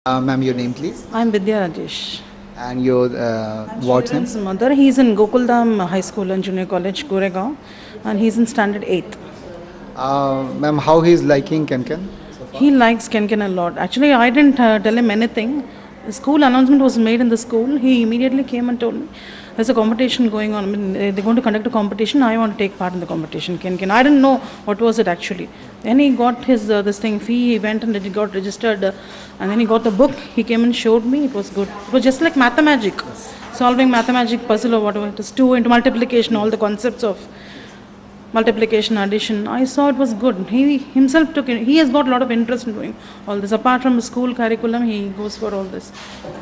Ma'am, your name please, I'm Vidya Rajesh. and your what's name? His mother, he's in Gokuldham High School and Junior College, Goregaon, and he's in standard 8th. Ma'am, how he is liking Ken? He likes Kenken a lot. Actually, I didn't tell him anything. The school announcement was made in the school. He immediately came and told me, there's a competition going on. I mean, they're going to conduct a competition. I want to take part in the competition. Kenken. I didn't know what was it actually. Then he got his this thing fee. He went and he got registered, and then he got the book. He came and showed me. It was good. It was just like mathemagic, solving mathematic puzzle or whatever. It is 2 into multiplication. All the concepts of multiplication, addition. I saw it was good. He himself took it. He has got a lot of interest in doing all this. Apart from school curriculum, he goes for all this.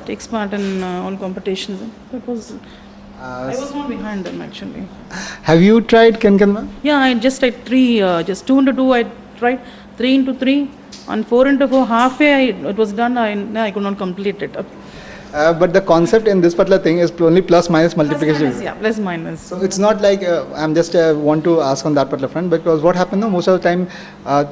Takes part in all competitions. It was. I was not behind them actually. Have you tried Ken, ma'am? Yeah, I just tried 3, just 2 into 2. I tried 3 into 3, and 4 into 4. Halfway it was done. I could not complete it. But the concept in this particular thing is only plus minus multiplication. Plus minus, yeah, plus minus. So it's not like I'm just want to ask on that particular front, because what happened now, most of the time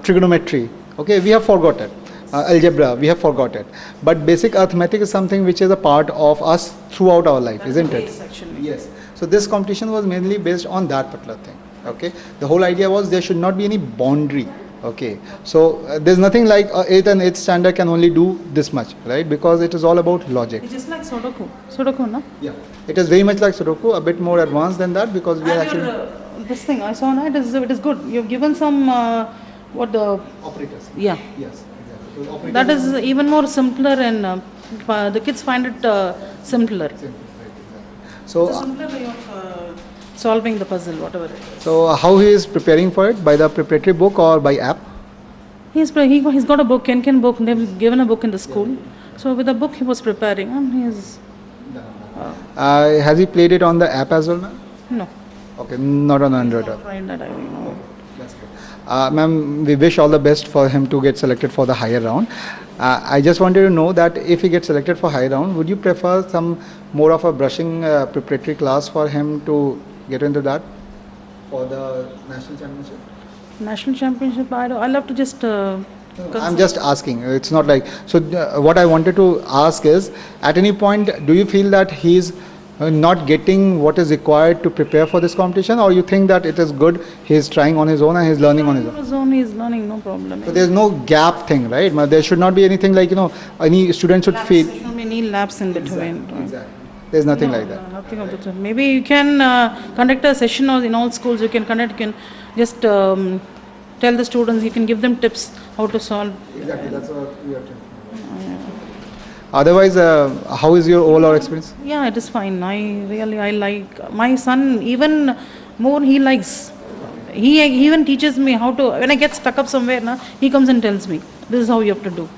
trigonometry, okay, we have forgot it. Algebra, we have forgot it. But basic arithmetic is something which is a part of us throughout our life, isn't it? Actually. Yes. So this competition was mainly based on that particular thing. Okay. The whole idea was there should not be any boundary. Okay. So there's nothing like 8th and 8th standard can only do this much, right? Because it is all about logic. It's just like Sudoku. Sudoku, no? Yeah. It is very much like Sudoku, a bit more advanced than that, because we are And actually this thing I saw now, it is good. You've given some what the operators. yeah. Yes. Exactly. So operators That is even more simpler, and the kids find it simpler. So It's a simpler way of solving the puzzle, whatever it is. so how he is preparing for it, by the preparatory book or by app? He's got a book, Kenken book. They've given a book in the school. So with the book he was preparing, and he is Has he played it on the app as well, ma'am? no. Okay, not on Android app. Tried that, I know. That's good. Ma'am, we wish all the best for him to get selected for the higher round. I just wanted to know that if he gets selected for higher round, would you prefer some more of a brushing preparatory class for him to get into that for the national championship? National championship, I love to just. I'm just asking. It's not like so. What I wanted to ask is, at any point, do you feel that he's not getting what is required to prepare for this competition, or you think that it is good? He's trying on his own and he's learning on his own. He's learning, no problem. So there's no gap thing, right? There should not be anything like any student should feel. There should be any lapse in between. Exactly. There's nothing like that. Nothing of the sort. Maybe you can conduct a session in all schools. You can just tell the students. You can give them tips how to solve. Exactly. That's what we are trying. Otherwise, how is your overall experience? Yeah, it is fine. I like my son even more. He likes. He even teaches me how to. When I get stuck up somewhere, he comes and tells me, this is how you have to do.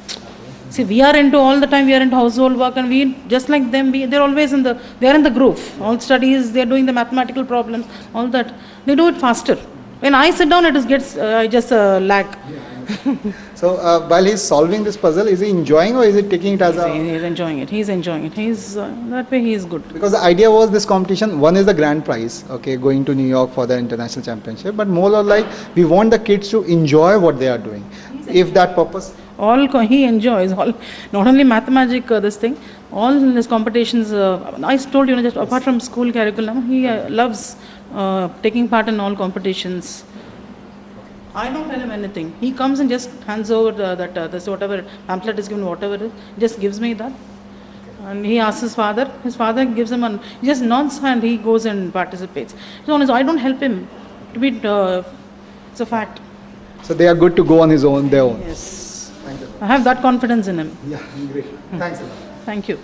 See, we are into all the time. We are into household work, and we just like them. They're always in the groove. All studies. They're doing the mathematical problems. All that they do it faster. When I sit down, it gets I just lag. So while he's solving this puzzle, is he enjoying or is he taking it as a? He's enjoying it. He's enjoying it. He's that way. He is good. Because the idea was this competition. One is the grand prize, okay, going to New York for the international championship. But more or like we want the kids to enjoy what they are doing. If that purpose. He enjoys all, not only mathematics, this thing, all his competitions. I told you, just apart from school curriculum, he loves taking part in all competitions. I don't tell him anything. He comes and just hands over this whatever pamphlet is given, whatever it is, just gives me that. And he asks his father. His father gives him he just nods and he goes and participates. So I don't help him to be. It's a fact. So they are good to go on their own. Yes. Thank you. I have that confidence in him. Yeah, great. Thanks a lot. Thank you.